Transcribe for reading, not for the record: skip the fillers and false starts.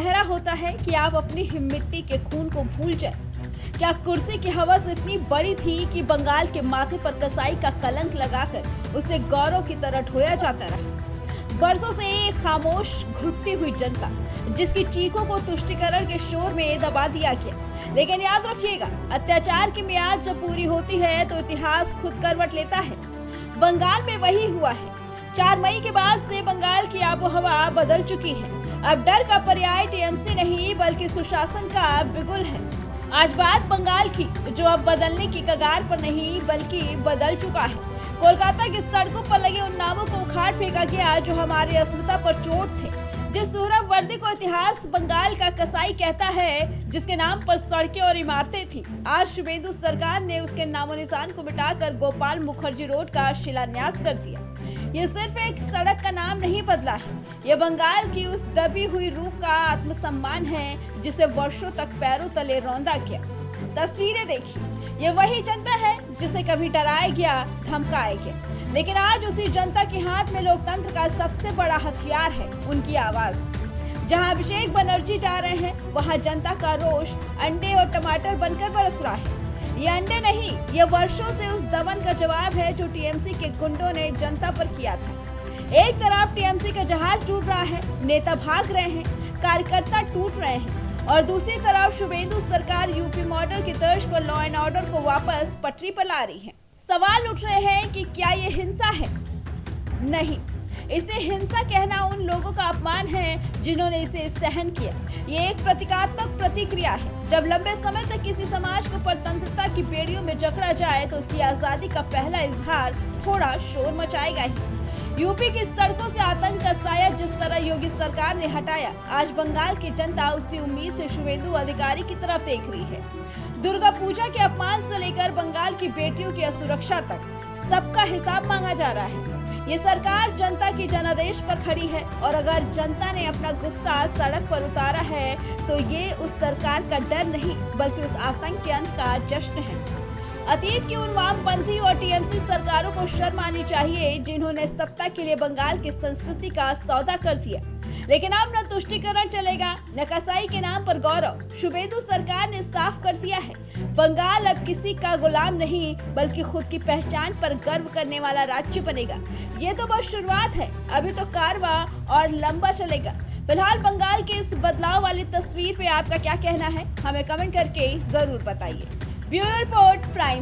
गहरा होता है कि आप अपनी मिट्टी के खून को भूल जाए। क्या कुर्सी की हवस इतनी बड़ी थी कि बंगाल के माथे पर कसाई का कलंक लगाकर उसे गौरव की तरह ढोया जाता रहा? बरसों से एक खामोश घुटती हुई जनता, जिसकी चीखों को तुष्टीकरण के शोर में दबा दिया गया। लेकिन याद रखिएगा, अत्याचार की मियाद जब पूरी होती है तो इतिहास खुद करवट लेता है। बंगाल में वही हुआ है। 4 मई के बाद से बंगाल की आबोहवा बदल चुकी है। अब डर का पर्याय टीएमसी नहीं बल्कि सुशासन का बिगुल है। आज बात बंगाल की, जो अब बदलने की कगार पर नहीं बल्कि बदल चुका है। कोलकाता की सड़कों पर लगे उन नामों को उखाड़ फेंका गया जो हमारी अस्मिता पर चोट थे। जिस सुहरब वर्दी को इतिहास बंगाल का कसाई कहता है, जिसके नाम पर सड़कें और इमारतें थी, आज शुभेंदु सरकार ने उसके नामो निशान को मिटाकर गोपाल मुखर्जी रोड का शिलान्यास कर दिया। ये सिर्फ एक सड़क का नाम नहीं बदला है, ये बंगाल की उस दबी हुई रूह का आत्मसम्मान है जिसे वर्षों तक पैरों तले रौंदा गया। तस्वीरें देखिए, ये वही जनता है जिसे कभी डराया गया, धमकाया गया, लेकिन आज उसी जनता के हाथ में लोकतंत्र का सबसे बड़ा हथियार है, उनकी आवाज। जहां अभिषेक बनर्जी जा रहे हैं, वहां जनता का रोष अंडे और टमाटर बनकर बरस रहा है। ये अंडे नहीं, ये वर्षों से उस दमन का जवाब है जो टीएमसी के गुंडों ने जनता पर किया था। एक तरफ टीएमसी का जहाज डूब रहा है, नेता भाग रहे हैं, कार्यकर्ता टूट रहे हैं, और दूसरी तरफ शुभेंदु सरकार यूपी मॉडल की तर्ज पर लॉ एंड ऑर्डर को वापस पटरी पर ला रही है। सवाल उठ रहे हैं कि क्या ये हिंसा है? नहीं, इसे हिंसा कहना उन लोगों का अपमान है जिन्होंने इसे सहन किया। ये एक प्रतीकात्मक प्रतिक्रिया है। जब लंबे समय तक किसी समाज को परतंत्रता की बेड़ियों में जकड़ा जाए तो उसकी आजादी का पहला इजहार थोड़ा शोर मचाएगा ही। यूपी की सड़कों से आतंक का साया जिस तरह योगी सरकार ने हटाया, आज बंगाल की जनता उसी उम्मीद से शुभेंदु अधिकारी की तरफ देख रही है। दुर्गा पूजा के अपमान से लेकर बंगाल की बेटियों की असुरक्षा तक सबका हिसाब मांगा जा रहा है। ये सरकार जनता की जनादेश पर खड़ी है, और अगर जनता ने अपना गुस्सा सड़क पर उतारा है तो ये उस सरकार का डर नहीं बल्कि उस आतंक के अंत का जश्न है। अतीत की उन वामपंथी और टीएमसी सरकारों को शर्म आनी चाहिए जिन्होंने सत्ता के लिए बंगाल की संस्कृति का सौदा कर दिया। लेकिन अब न तुष्टीकरण चलेगा, न कसाई के नाम पर गौरव। शुभेंदु सरकार ने साफ कर दिया है, बंगाल अब किसी का गुलाम नहीं बल्कि खुद की पहचान पर गर्व करने वाला राज्य बनेगा। ये तो बस शुरुआत है, अभी तो कारवां और लंबा चलेगा। फिलहाल बंगाल के इस बदलाव वाली तस्वीर पे आपका क्या कहना है, हमें कमेंट करके जरूर बताइए। Bureau report, prime.